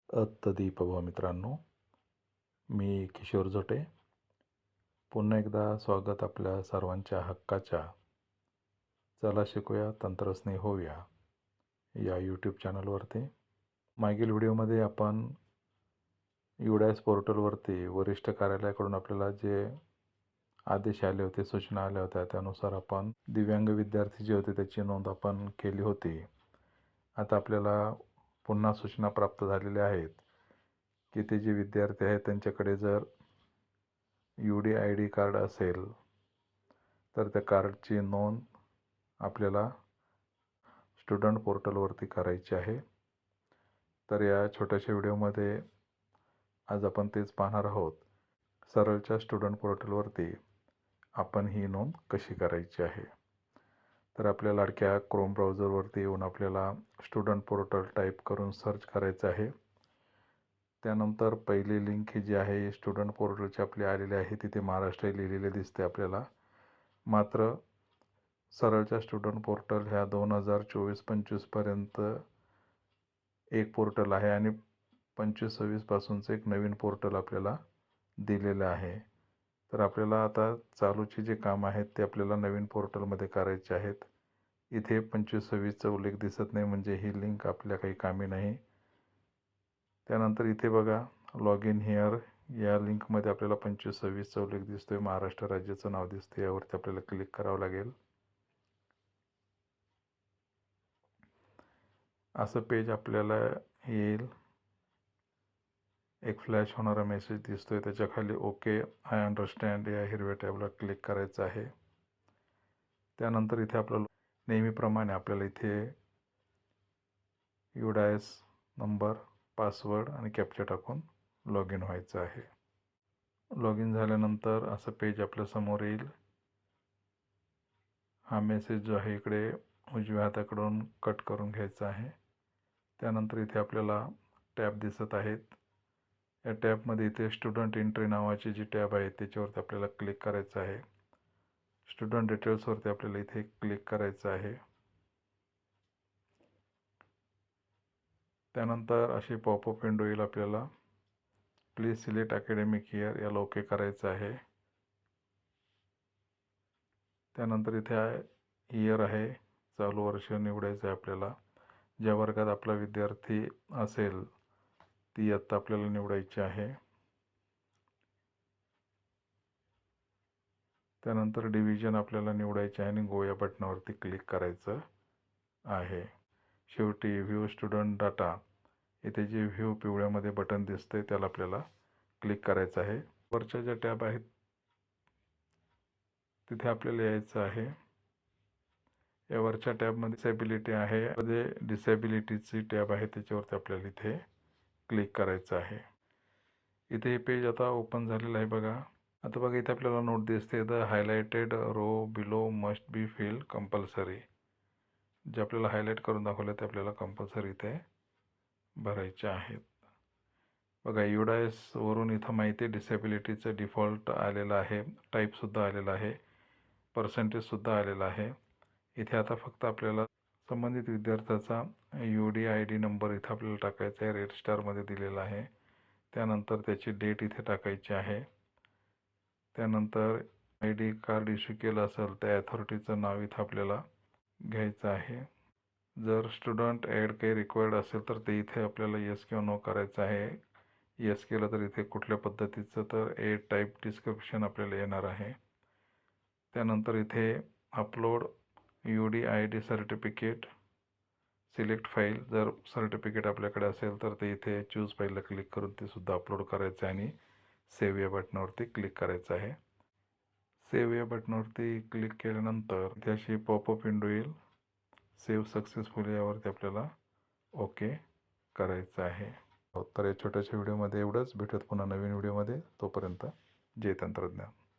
दीपभाव मित्रांनो, मी किशोर जोटे. पुन्हा एकदा स्वागत आपल्या सर्वांच्या हक्काच्या चला शिकूया तंत्रस्नेही होऊया या यूट्यूब चॅनलवरती. मागील व्हिडिओमध्ये आपण UDAS पोर्टलवरती वरिष्ठ कार्यालयाकडून आपल्याला जे आदेश आले होते, सूचना आल्या होत्या, त्यानुसार आपण दिव्यांग विद्यार्थी जे होते त्याची नोंद आपण केली होती. आता आपल्याला पुन्हा सूचना प्राप्त झालेल्या आहेत की ते जे विद्यार्थी आहेत त्यांच्याकडे जर UDID कार्ड असेल तर त्या कार्डची नोंद आपल्याला स्टुडंट पोर्टलवरती करायची आहे. तर या छोट्याशा व्हिडिओमध्ये आज आपण तेच पाहणार आहोत. सरळच्या स्टुडंट पोर्टलवरती आपण ही नोंद कशी करायची आहे. तर आपल्या लाडक्या क्रोम ब्राउझरवरती येऊन आपल्याला स्टुडंट पोर्टल टाईप करून सर्च करायचं आहे. त्यानंतर पहिली लिंक ही जी आहे स्टुडंट पोर्टलची आपली आलेली आहे, तिथे महाराष्ट्र लिहिलेले दिसते आपल्याला. मात्र सरळच्या स्टुडंट पोर्टल ह्या 2024-25 पर्यंत एक पोर्टल आहे आणि 25-26 पासूनचं एक नवीन पोर्टल आपल्याला दिलेलं आहे. तर आपल्याला आता चालूचे जे काम आहेत ते आपल्याला नवीन पोर्टलमध्ये करायचे आहेत. इथे 25-26चा उल्लेख दिसत नाही, म्हणजे ही लिंक आपल्या काही कामी नाही. त्यानंतर इथे बघा लॉग इन हिअर या लिंकमध्ये आपल्याला 25-26चा उल्लेख दिसतोय, महाराष्ट्र राज्याचं नाव दिसते. यावरती आपल्याला क्लिक करावं लागेल. असं पेज आपल्याला येईल. एक फ्लॅश होणारा मेसेज दिसतोय, त्याच्या खाली ओके आय अंडरस्टँड या हिरव्या टॅबला क्लिक करायचं आहे. त्यानंतर इथे आपल्याला नेहमीप्रमाणे आपल्याला इथे UDAS नंबर, पासवर्ड आणि कॅप्चा टाकून लॉग इन व्हायचं आहे. लॉग इन झाल्यानंतर असं पेज आपल्यासमोर येईल. हा मेसेज जो आहे इकडे उजव्या हाताकडून कट करून घ्यायचा आहे. त्यानंतर इथे आपल्याला टॅब दिसत आहेत. या टॅबमध्ये इथे स्टुडंट एंट्री नावाची जी टॅब आहे त्याच्यावरती आपल्याला क्लिक करायचं आहे. स्टुडंट डिटेल्सवरती आपल्याला इथे क्लिक करायचं आहे. त्यानंतर अशी पॉपअप विंडो येईल आपल्याला. प्लीज सिलेक्ट अकॅडमिक इयर याला ओके करायचं आहे. त्यानंतर इथे इयर आहे, चालू वर्ष निवडायचं आहे आपल्याला. ज्या वर्गात आपला विद्यार्थी असेल ती इयत्ता आपल्याला निवडायची आहे. त्यानंतर डिव्हिजन आपल्याला निवडायचे आहे आणि गो या बटनावरती क्लिक करायचं आहे. शेवटी व्ह्यू स्टुडंट डाटा इथे जे व्ह्यू पिवळ्यामध्ये बटन दिसते त्याला आपल्याला क्लिक करायचं आहे. वरच्या ज्या टॅब आहेत तिथे आपल्याला यायचं आहे. या वरच्या टॅबमध्ये डिसेबिलिटी आहे, मध्ये डिसेबिलिटीची टॅब आहे त्याच्यावरती आपल्याला इथे क्लिक करायचं आहे. इथे हे पेज आता ओपन झालेलं आहे बघा. आता बघा इथे आपल्याला नोट दिसते, the highlighted row below must be filled compulsory. जे आपल्याला हायलाइट करून दाखवलं ते आपल्याला कंपल्सरी इथे भरायचे आहेत. बघा UDAS वरून इथं माहिती आहे डिसेबिलिटीचं डिफॉल्ट आलेलं आहे, टाईपसुद्धा आलेलं आहे, पर्सेंटेजसुद्धा आलेलं आहे. इथे आता फक्त आपल्याला संबंधित विद्यार्थ्याचा UDID नंबर इथं आपल्याला टाकायचा आहे, रेड स्टारमध्ये दिलेला आहे. त्यानंतर त्याची डेट इथे टाकायची आहे. त्यानंतर ID कार्ड इश्यू केलं असेल त्या अथॉरिटीचं नाव इथं आपल्याला घ्यायचं आहे. जर स्टुडंट ॲड काही रिक्वायर्ड असेल तर ते इथे आपल्याला येस किंवा नो करायचं आहे. येस केलं तर इथे कुठल्या पद्धतीचं तर ॲड टाईप डिस्क्रिप्शन आपल्याला येणार आहे. त्यानंतर इथे upload UDID certificate, select file. जर सर्टिफिकेट आपल्याकडे असेल तर ते इथे चूज फाईलला क्लिक करून ते सुद्धा अपलोड करायचं आहे आणि सेव्ह या बटनावरती क्लिक करायचं आहे. सेव्ह या बटनावरती क्लिक केल्यानंतर इथे अशी पॉपअप विंडो येईल. सेव्ह सक्सेसफुली यावरती आपल्याला ओके करायचं आहे. तर या छोट्याशा व्हिडिओमध्ये एवढंच. भेटूयात पुन्हा नवीन व्हिडिओमध्ये. तोपर्यंत जय तंत्रज्ञान.